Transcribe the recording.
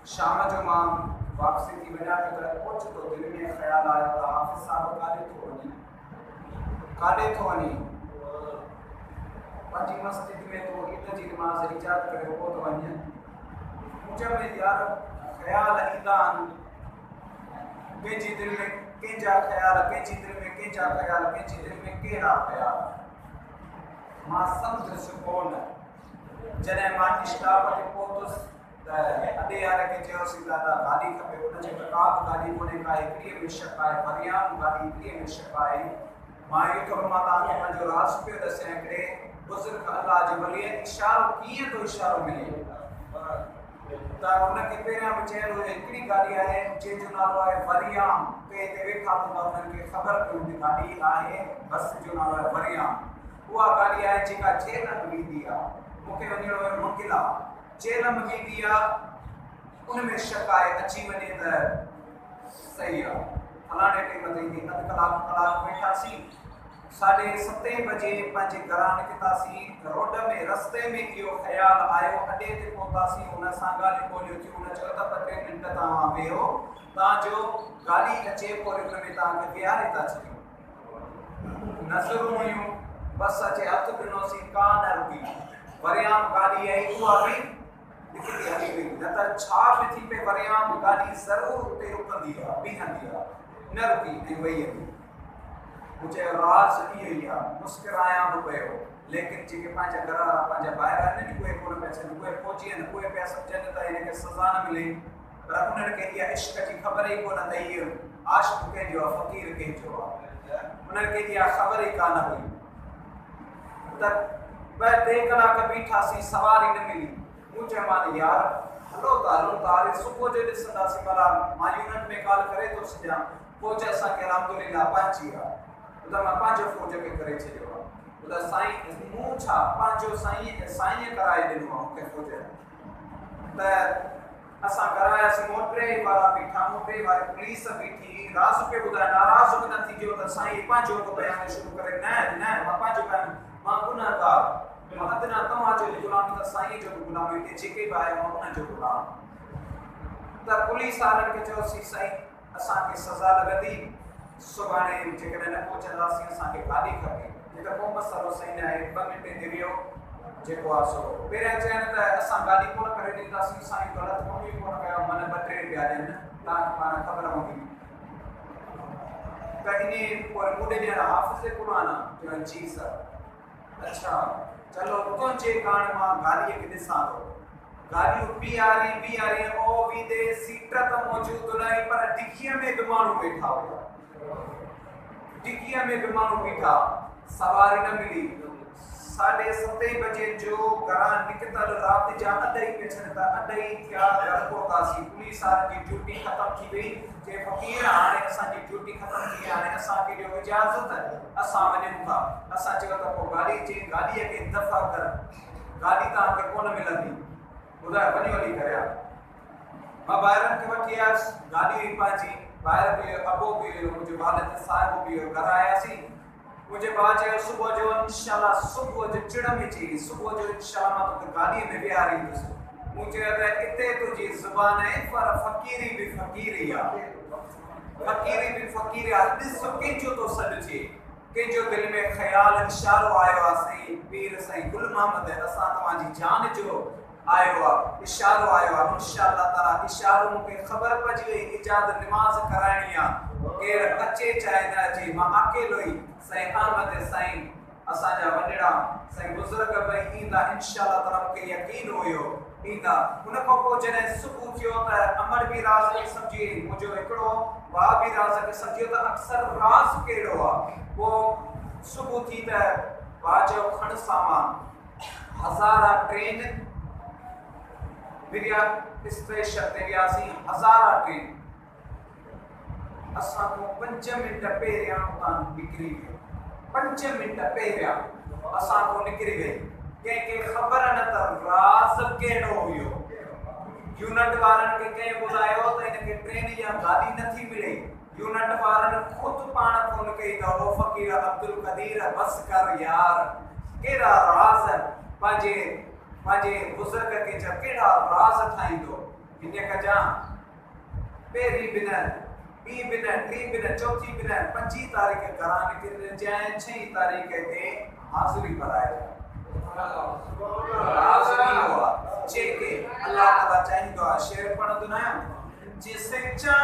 शाम जो मां वापसी थी वञा पियो त ओचितो दिलि में ख़्याल आयो त हाफ़िज़ साहिब काॾे थो वञे पंहिंजी मस्जिद में तो ईद जी नमाज़ इजाद करे पोइ थो वञे। मुंहिंजे में यार ख़्याल ईंदा आहिनि, कंहिंजी दिलि में कंहिंजा ख़्याल, कंहिंजी दिलि में कंहिंजा ख़्याल, कंहिंजी दिलि में कहिड़ा ख़्याल मां सम्झुसि कोन। जॾहिं मां स्टाफ ते पहुतुसि त अॾे वारे खे चयोसीं दादा गाॾी खपे। उन चयो का बि गाॾी कोन्हे, का हिकिड़ीअ में शक आहे, परियां गाॾी हिकिड़ीअ में शक आहे। मां इहो थोरो मां तव्हांखे पंहिंजो राज़ पियो ॾसियां। हिकिड़े बुज़ुर्ग अल्लाह जे वली इशारो कीअं थो इशारो मिले त उनखे पहिरियां बि चयल हुयो हिकिड़ी गाॾी आहे जंहिंजो नालो आहे वरियाम। के हिते वेठा हूंदा उन्हनि खे ख़बर पई हूंदी गाॾी आहे, बस जो नालो आहे वरियाम। उहा गाॾी आहे जेका झेलम वेंदी आहे। मूंखे वञिणो हुयो मुकिला, झेलम वेंदी आहे, उन में शक आहे अची वञे त सही आहे, फलाणे टाइम ते ईंदी। अधु कलाक वेठासीं, 7:30 बजे पंहिंजे घरां निकितासीं। रोड में रस्ते में इहो ख़्यालु आयो, अॾे ते पहुतासीं, हुन सां ॻाल्हियूं ॿोलियूं थियूं। हुन चयो त 2-3 मिंट तव्हां वेहो, तव्हांजो गाॾी अचे पोइ हिन में तव्हांखे बीहारे था छॾियूं। नज़रूं हुयूं, बस अचे, हथु ॾिनोसीं, का न रुकी। वरियाम गाॾी आई, उहा बि निकिरी हली वई। न त छा बि थी पए वरियाम गाॾी ज़रूरु उते रुकंदी आहे, बीहंदी आहे, न रुकी ऐं वई हली। मुझे राज इहो ई आहे। मुस्कुरायां बि पियो, लेकिन जेके पंहिंजा घर वारा पंहिंजा ॿाहिरि आहिनि उहे कोन पिया छॾनि, उहे फौजी आहिनि, उहे पिया सम्झनि त हिनखे सज़ा न मिले। पर उन्हनि खे इहा इश्क जी ख़बर ई कोन त इहो आशिक़ कंहिंजो आहे, फ़क़ीर कंहिंजो आहे। उन्हनि खे इहा ख़बर ई कान हुई। त 2-3 कलाक बीठासीं, सवारी न मिली। मूं चयोमांसि यार हलो त हलूं था, हाणे सुबुह जो ॾिसंदासीं। भला मां यूनिट में कॉल करे थो सघां, फौज असांखे अलहमदुलिल्लाह पहुची आहे। त मां पंहिंजो फौज खे करे छॾियो आहे। त साईं मूं छा पंहिंजो साईं कराए ॾिनो आहे मूंखे फौज। त असां करायासीं, मोटरे वारा बीठा, मोटरे वारी पुलिस बीठी, राज़ पे ॿुधाए, नाराज़ बि न थी वियो त साईं पंहिंजो थो बयान शुरू करे। न मां पंहिंजो बयान, मां गुनाहगार, मां अदना तव्हांजो गुलाम, त साईं जो बि गुलाम, हिते जेके बि आहे मां उनजो गुलाम। त पुलिस वारनि खे चयोसीं साईं असांखे सज़ा लॻंदी, सुभाणे जेकॾहिं न पहुचंदासीं असांखे गाॾी खपे। जेका को मसइलो सही न आहे, 2 मिंट ते वियो, जेको आहे सो पहिरियां चइनि त असां गाॾी कोन करे ॾींदासीं। साईं ग़लति कमु ई कोन कयो, मन 2-3 रुपया ॾियनि, तव्हांखे पाण ख़बर हूंदी। त इन पोइ मूं ॾियणु हाफ़िज़ क़ुरान आहे। चयो जी सर, अच्छा चलो तुंहिंजे कारण मां गाॾीअ खे ॾिसां थो। गाॾियूं बीहारी ओ वीदे, सीट त मौजूदु न हुई, पर डिकीअ में बि माण्हू वेठा हुआ। डिकीअ में बि माण्हू बीठा, सवारी न मिली। 7:30 बजे जो घरां निकितल राति जा 2:30 थियनि था, 2:30 थिया, घर पहुतासीं। पुलिस वारनि जी ड्यूटी ख़तमु थी वई। जे फ़क़ीर हाणे असांजी ड्यूटी ख़तमु थी, हाणे असांखे ॾियो इजाज़त, असां वञूं था। असां चयो त पोइ गाॾीअ खे दफ़ा कर, गाॾी तव्हांखे कोन मिलंदी, ॿुधायो वञी वञी करे। मां ॿाहिरनि खे वठी आयुसि, गाॾी हुई पंहिंजी, ॿाहिरि बि अबो बि हुयो, मुंहिंजो वालिद साहिब बि हुयो। घर आयासीं, मुंहिंजे भाउ चयो सुबुह जो इंशाल्लाह, सुबुह जो चिड़ में चई सुबुह जो इंशाल्लाह मां तोखे गाॾीअ में विहारींदुसि। मूं चयो त हिते तुंहिंजी ज़ुबान आहे, पर फ़क़ीरी बि फ़क़ीरी आहे, फ़क़ीरी बि फ़क़ीरी आहे। ॾिस कंहिंजो थो सॾु थिए, कंहिंजो दिलि में ख़्यालु इशारो आयो आहे। साईं पीर साईं गुल मोहम्मद असां तव्हांजी जान जो आयो आहे, इशारो आयो आहे। इंशाअल्लाह ताला इशारो मूंखे ख़बर पइजी वई, इजाज़त नमाज़ कराइणी आहे, केरु अचे चाहे न अचे, मां अकेलो ई। साईं अहमद साईं असांजा वॾेरा साईं बुज़ुर्ग भई ईंदा, इंशाअल्लाह ताला मूंखे यकीन हुयो ईंदा। उन खां पोइ जॾहिं सुबुह थियो त अमर बि राज़ खे सम्झी, मुंहिंजो हिकिड़ो भाउ बि राज़ खे सम्झियो त अक्सर राज़ कहिड़ो आहे। पोइ सुबुह थी त भाउ चयो खण सामान, हज़ारा ट्रेन विया, स्टेशन ते वियासीं, हज़ारा ट्रेन। असां को 5 मिंट पहिरियां उतां निकिरी वियो, 5 मिंट पहिरियां असां को निकिरी वई। कंहिंखे ख़बर न त राज़ कहिड़ो हुयो। यूनिट वारनि खे कंहिं ॿुधायो त हिनखे ट्रेन या गाॾी नथी मिले। यूनिट वारनि ख़ुदि पाण फ़ोन कई त ओ फ़क़ीर अब्दुल क़दीर बस कर यार, कहिड़ा राज़ पंहिंजे बुज़ुर्ग खे कहिड़ा राज़ ठाहींदो। इन्हें कजा पेरी बिना बी बिना टी बिना चौथी बिना 25 तारीख घरां निकल जाए 6 तारीख के हाजिरी भराए हाजिरी हुआ जेके अल्लाह ताला चाहिए शेर पढ़ दुनिया जिसे चा